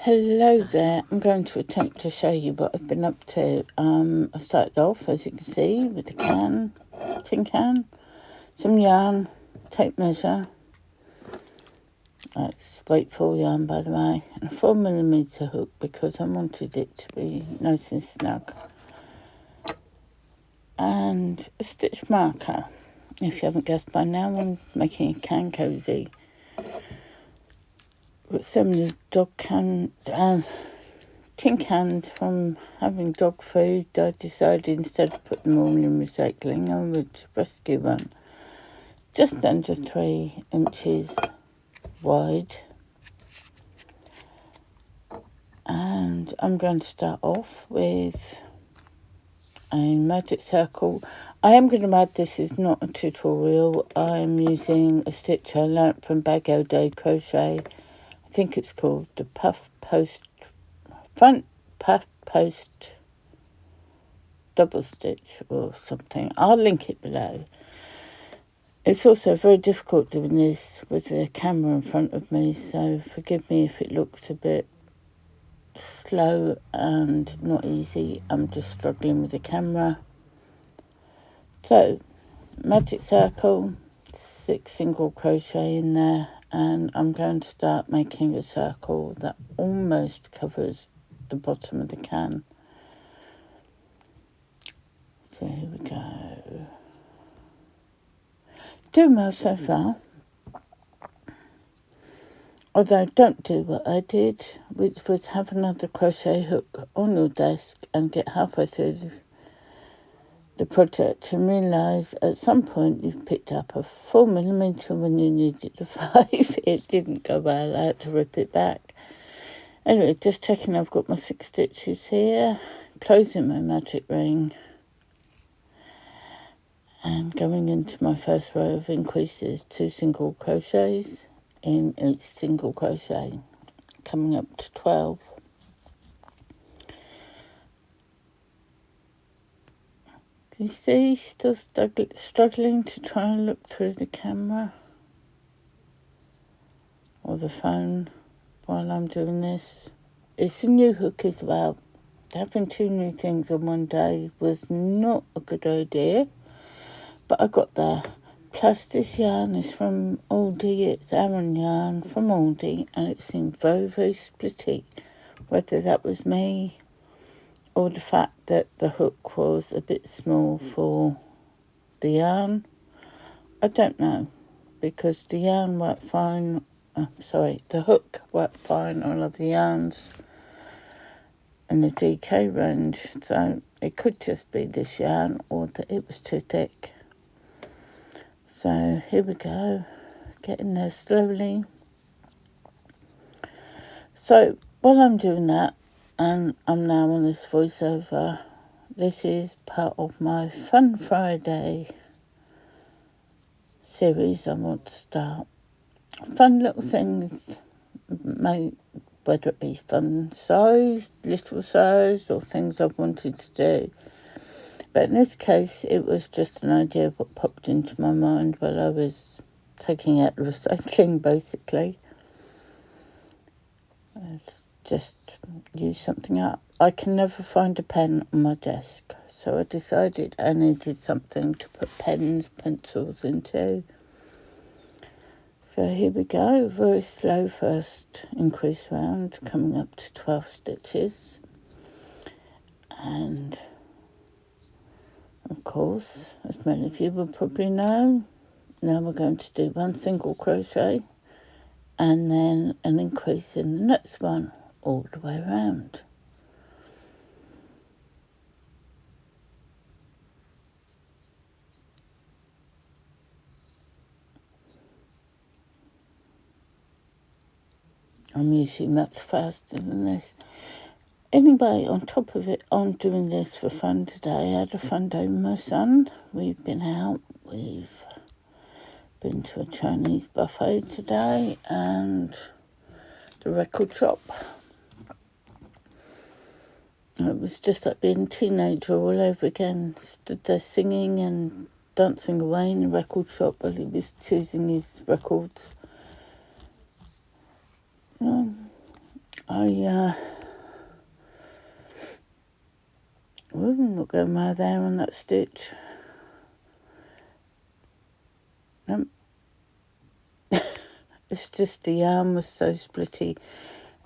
Hello there. I'm going to attempt to show you what I've been up to. I started off, as you can see, with a tin can, some yarn, tape measure. That's waffle yarn, by the way, and a 4mm hook because I wanted it to be nice and snug. And a stitch marker. If you haven't guessed by now, I'm making a can cozy. Got so many tin cans from having dog food. I decided instead of putting them all in recycling, I would rescue one just under 3 inches wide. And I'm going to start off with a magic circle. I am going to add, this is not a tutorial. I'm using a stitch I learnt from Bag O Day Crochet. I think it's called the front puff post double stitch or something. I'll link it below. It's also very difficult doing this with the camera in front of me, so forgive me if it looks a bit slow and not easy. I'm just struggling with the camera. So, magic circle, 6 single crochet in there, and I'm going to start making a circle that almost covers the bottom of the can. So here we go. Doing well so far. Although don't do what I did, which was have another crochet hook on your desk and get halfway through the project and realise at some point you've picked up a 4mm when you needed a 5. It didn't go well, I had to rip it back. Anyway, just checking I've got my 6 stitches here, closing my magic ring and going into my first row of increases, 2 single crochets in each single crochet, coming up to 12. Can you see, still struggling to try and look through the camera or the phone while I'm doing this? It's a new hook as well. Having 2 new things on one day was not a good idea, but I got there. Plus this yarn is from Aldi, it's Aran yarn from Aldi, and it seemed very, very splitty. Whether that was me or the fact that the hook was a bit small for the yarn, I don't know, because the yarn worked fine, the hook worked fine on other yarns in the DK range, so it could just be this yarn or that it was too thick. So here we go, getting there slowly. So while I'm doing that, and I'm now on this voiceover, this is part of my Fun Friday series I want to start. Fun little things, whether it be fun sized, little sized, or things I've wanted to do. But in this case, it was just an idea of what popped into my mind while I was taking out the recycling, basically. Just use something up. I can never find a pen on my desk, so I decided I needed something to put pens, pencils into. So here we go, very slow first increase round, coming up to 12 stitches. And of course, as many of you will probably know, now we're going to do 1 single crochet and then an increase in the next one all the way around. I'm usually much faster than this. Anyway, on top of it, I'm doing this for fun today. I had a fun day with my son. We've been out. We've been to a Chinese buffet today and the record shop. It was just like being a teenager all over again. Stood there singing and dancing away in the record shop while he was choosing his records. not going right there on that stitch. Nope. It's just the yarn was so splitty.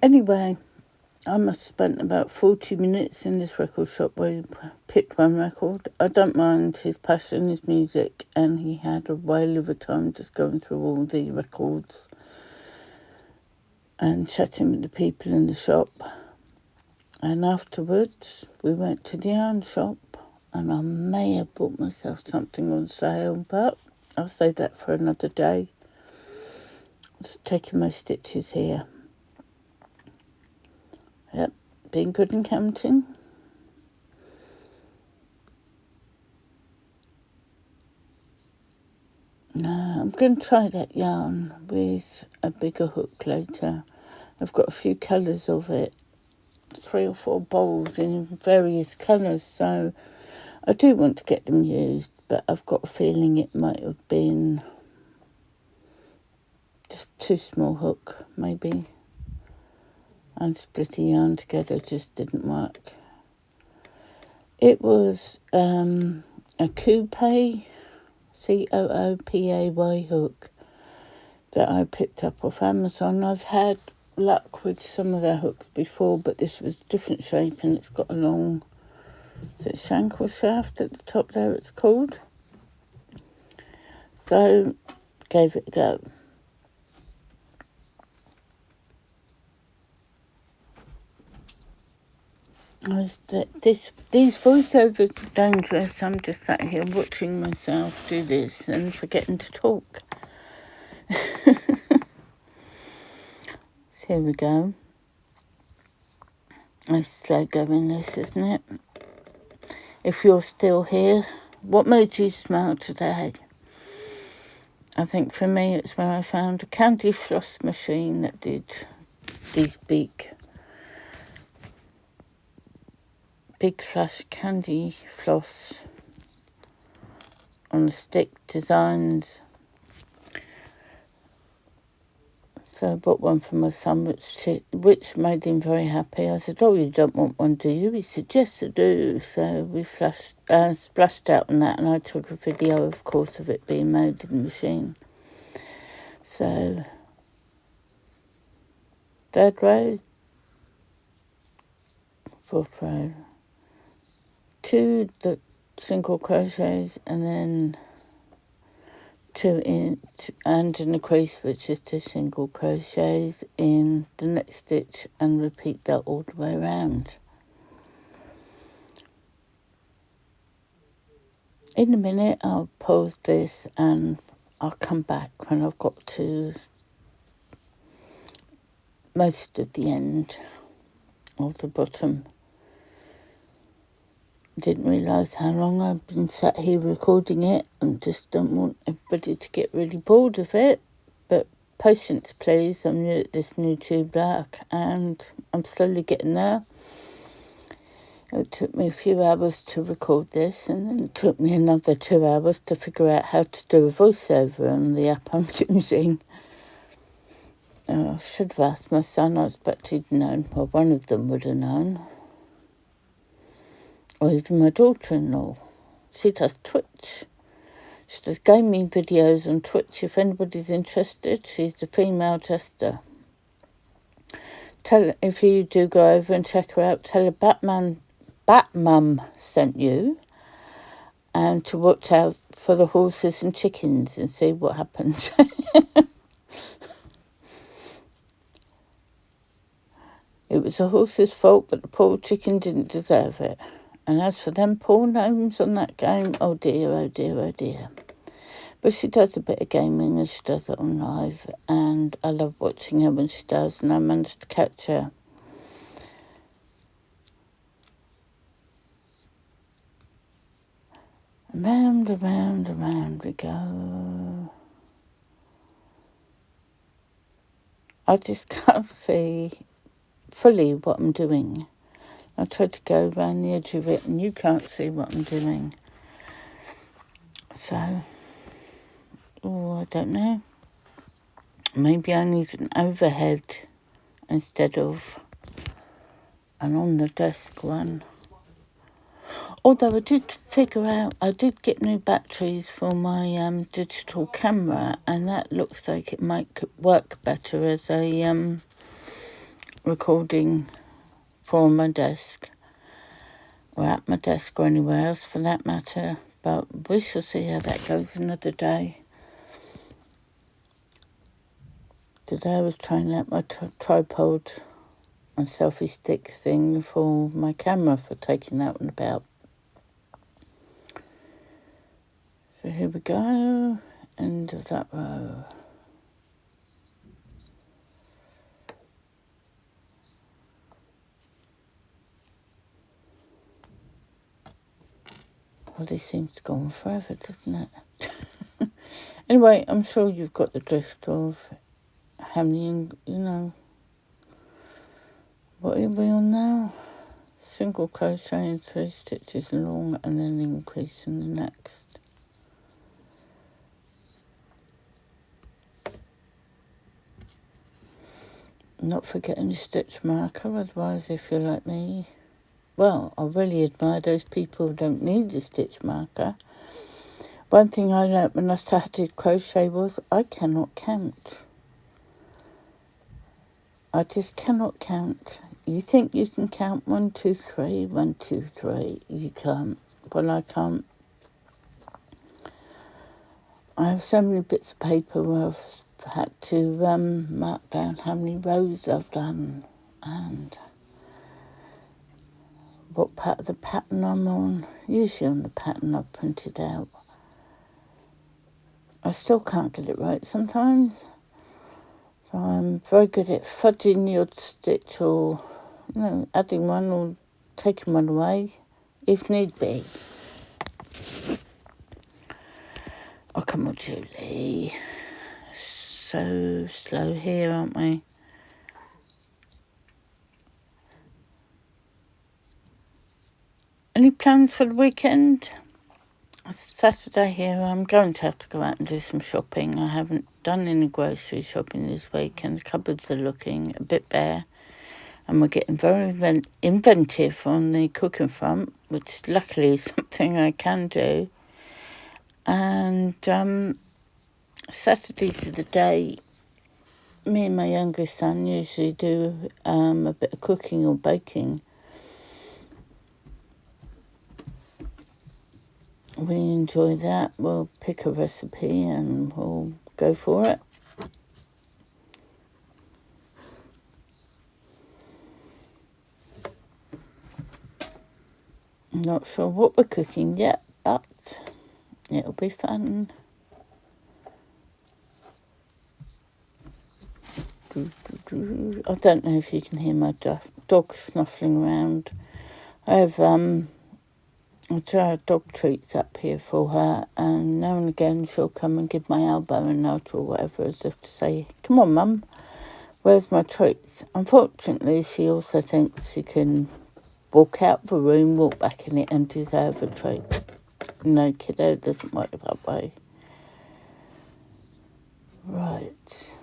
Anyway, I must have spent about 40 minutes in this record shop where he picked one record. I don't mind his passion, his music, and he had a whale of a time just going through all the records and chatting with the people in the shop. And afterwards, we went to the yarn shop, and I may have bought myself something on sale, but I'll save that for another day. Just taking my stitches here. Yep, being good and counting. Now, I'm going to try that yarn with a bigger hook later. I've got a few colours of it, 3 or 4 bowls in various colours, so I do want to get them used, but I've got a feeling it might have been just too small hook, maybe. And splitting yarn together just didn't work. It was a coupe, COOPAY hook that I picked up off Amazon. I've had luck with some of their hooks before, but this was a different shape and it's got a long, is it shank shaft at the top there it's called? So, gave it a go. These voiceovers are dangerous. I'm just sat here watching myself do this and forgetting to talk. So here we go. It's slow going this, isn't it? If you're still here, what made you smile today? I think for me it's when I found a candy floss machine that did these big flash candy floss on the stick designs. So I bought one for my son, which made him very happy. I said, "Oh, you don't want one, do you?" He said, "Yes, I do." So we splashed out on that, and I took a video, of course, of it being made in the machine. So, third row, fourth row, 2 the single crochets, and then 2 in and in a crease, which is 2 single crochets in the next stitch, and repeat that all the way around. In a minute I'll pause this and I'll come back when I've got to most of the end of the bottom. Didn't realise how long I've been sat here recording it, and just don't want everybody to get really bored of it. But patience please, I'm new at this new tube black and I'm slowly getting there. It took me a few hours to record this, and then it took me another 2 hours to figure out how to do a voiceover on the app I'm using. I should have asked my son. I expect he'd known, or one of them would have known. Or even my daughter-in-law. She does Twitch. She does gaming videos on Twitch. If anybody's interested, she's the female jester. If you do go over and check her out, tell her Batmum sent you, and to watch out for the horses and chickens and see what happens. It was the horse's fault, but the poor chicken didn't deserve it. And as for them poor gnomes on that game, oh dear, oh dear, oh dear. But she does a bit of gaming and she does it on live, and I love watching her when she does, and I managed to catch her. Round and round and round we go. I just can't see fully what I'm doing. I tried to go around the edge of it and you can't see what I'm doing. So, I don't know. Maybe I need an overhead instead of and on the desk one. Although I did figure out, I did get new batteries for my digital camera, and that looks like it might work better as a recording for my desk, or at my desk, or anywhere else for that matter. But we shall see how that goes another day. Today I was trying out my tripod and selfie stick thing for my camera for taking out and about. So here we go, end of that row. Well, this seems to go on forever, doesn't it? Anyway, I'm sure you've got the drift of how many, what are we on now? Single crochet in 3 stitches long and then increase in the next. Not forgetting your stitch marker, otherwise if you're like me, well, I really admire those people who don't need a stitch marker. One thing I learnt when I started crochet was I cannot count. I just cannot count. You think you can count 1, 2, 3, 1, 2, 3. You can't. Well, I can't. I have so many bits of paper where I've had to mark down how many rows I've done and what part of the pattern I'm on. Usually on the pattern I've printed out. I still can't get it right sometimes. So I'm very good at fudging the odd stitch or, adding one or taking one away if need be. Oh, come on, Julie. So slow here, aren't we? Any plans for the weekend? It's Saturday here. I'm going to have to go out and do some shopping. I haven't done any grocery shopping this week, and the cupboards are looking a bit bare. And we're getting very inventive on the cooking front, which luckily is something I can do. And Saturdays are the day me and my youngest son usually do a bit of cooking or baking. We enjoy that. We'll pick a recipe and we'll go for it. I'm not sure what we're cooking yet, but it'll be fun. I don't know if you can hear my dog snuffling around. I have a jar of dog treats up here for her, and now and again she'll come and give my elbow a nudge or whatever, as if to say, "Come on, Mum, where's my treats?" Unfortunately, she also thinks she can walk out of the room, walk back in it, and deserve a treat. No, kiddo, it doesn't work that way. Right.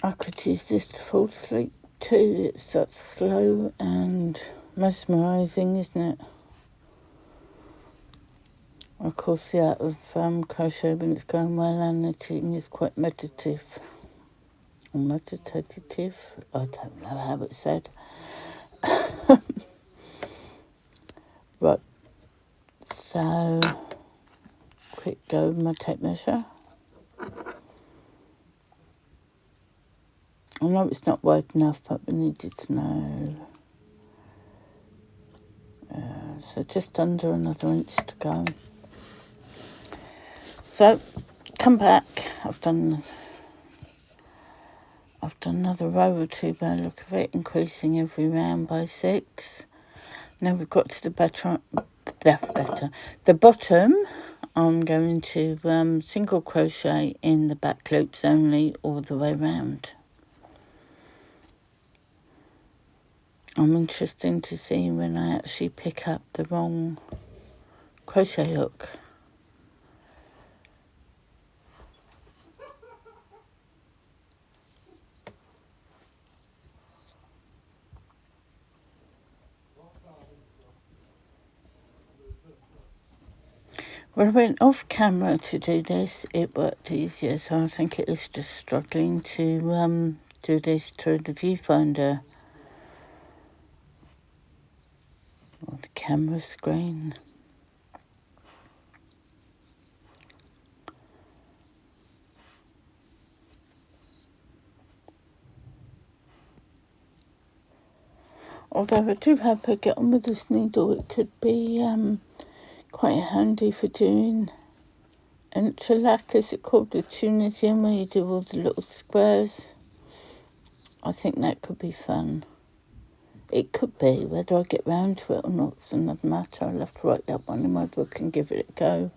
I could use this to fall asleep too. It's that slow and mesmerising, isn't it? Of course, the art of crochet when it's going well and knitting is quite meditative. Or meditative? I don't know how it's said. Right. So, quick go with my tape measure. I know it's not wide enough, but we needed to know. So just under another inch to go. So, come back. I've done another row or two by the look of it, increasing every round by 6. Now we've got to the bottom. I'm going to single crochet in the back loops only all the way round. I'm interested to see when I actually pick up the wrong crochet hook. When I went off camera to do this, it worked easier, so I think it is just struggling to do this through the viewfinder or the camera screen. Although I do hope I get on with this needle, it could be quite handy for doing an interlac, is it called, the Tunisian, where you do all the little squares. I think that could be fun. It could be. Whether I get round to it or not is another matter. I'll have to write that one in my book and give it a go.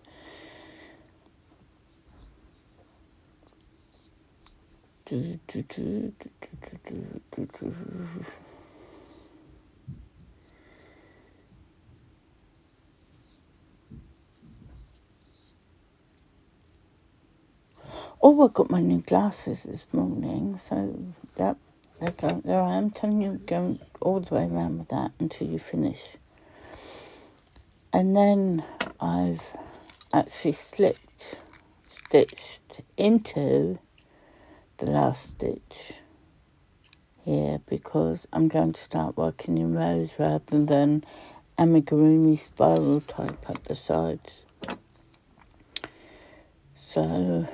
Oh, I got my new glasses this morning, so yep, there I am, telling you, going all the way around with that until you finish. And then I've actually stitched into the last stitch here because I'm going to start working in rows rather than amigurumi spiral type at the sides. So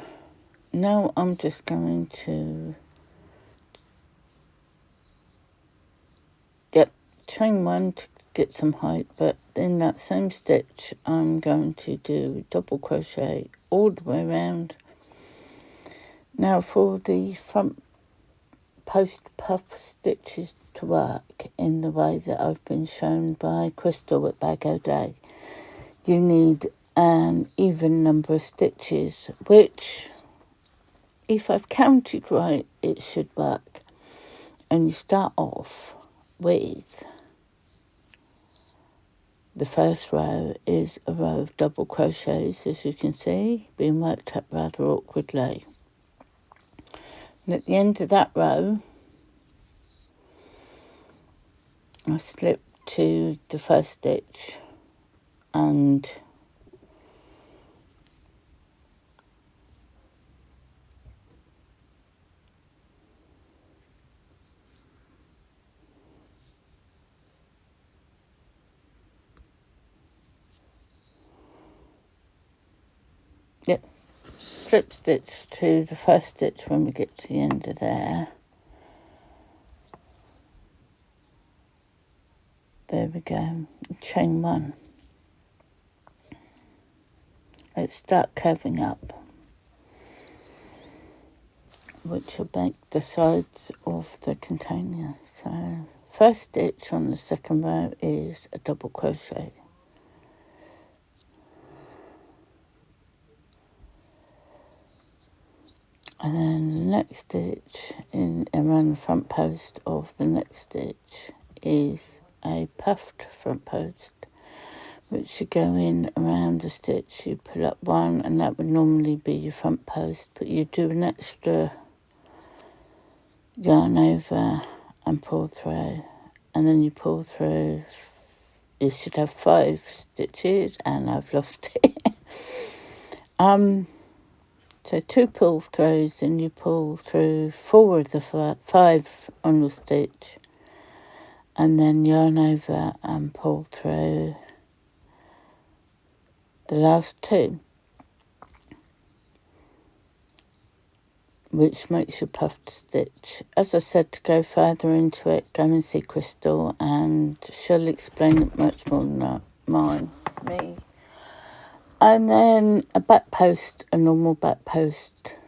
now I'm just going to chain one to get some height, but in that same stitch I'm going to do double crochet all the way around. Now for the front post puff stitches to work in the way that I've been shown by Crystal at Bag O' Day, you need an even number of stitches, which, if I've counted right, it should work. And you start off with the first row is a row of double crochets, as you can see, being worked up rather awkwardly. And at the end of that row, I slip to the first stitch and slip stitch to the first stitch when we get to the end of there. There we go. Chain one. Let's start curving up, which will make the sides of the container. So first stitch on the second row is a double crochet. And then the next stitch in around the front post of the next stitch is a puffed front post, which should go in around the stitch. You pull up one, and that would normally be your front post, but you do an extra yarn over and pull through, and then you pull through. You should have 5 stitches, and I've lost it. So 2 pull throughs, and you pull through 4 of the 5 on the stitch, and then yarn over and pull through the last 2, which makes your puffed stitch. As I said, to go further into it, go and see Crystal, and she'll explain it much more than me. And then a back post, a normal back post,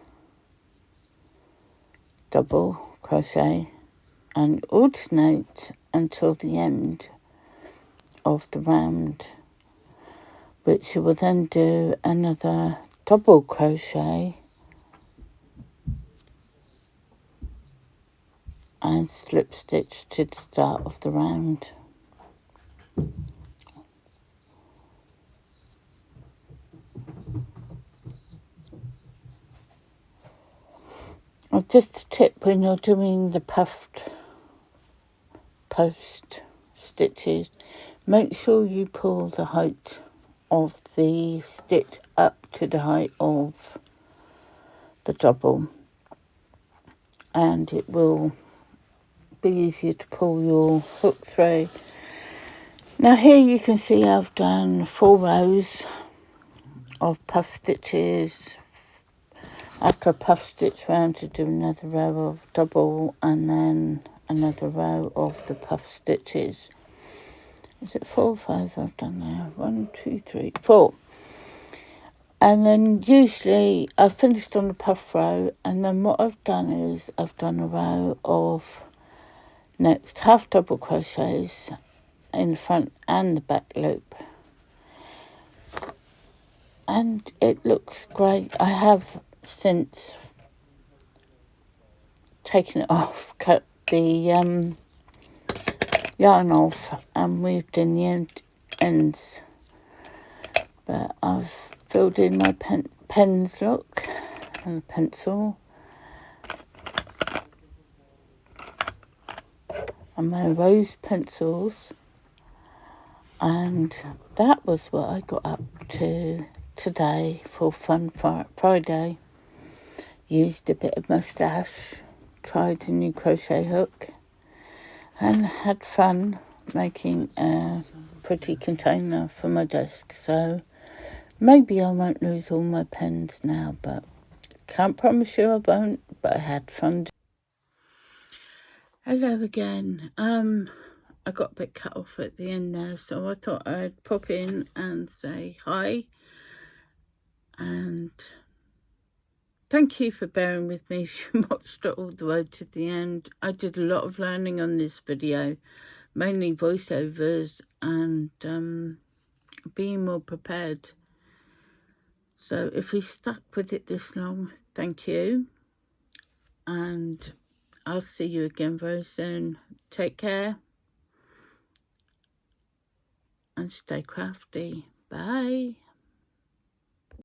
double crochet, and alternate until the end of the round which you will then do another double crochet and slip stitch to the start of the round. Just a tip when you're doing the puffed post stitches, make sure you pull the height of the stitch up to the height of the double, and it will be easier to pull your hook through. Now here you can see I've done 4 rows of puff stitches. After a puff stitch round, to do another row of double and then another row of the puff stitches. Is it 4 or 5 I've done now? 1, 2, 3, 4. And then usually I've finished on the puff row, and then what I've done is I've done a row of next half double crochets in the front and the back loop. And it looks great. I have since taken it off, cut the yarn off and weaved in the ends. But I've filled in my pens, look, and a pencil. And my rose pencils. And that was what I got up to today for Fun Friday. Used a bit of moustache, tried a new crochet hook, and had fun making a pretty container for my desk. So maybe I won't lose all my pens now, but can't promise you I won't, but I had fun. Hello again. I got a bit cut off at the end there, so I thought I'd pop in and say hi. And thank you for bearing with me if you watched it all the way to the end. I did a lot of learning on this video, mainly voiceovers and being more prepared. So if you stuck with it this long, thank you. And I'll see you again very soon. Take care and stay crafty. Bye.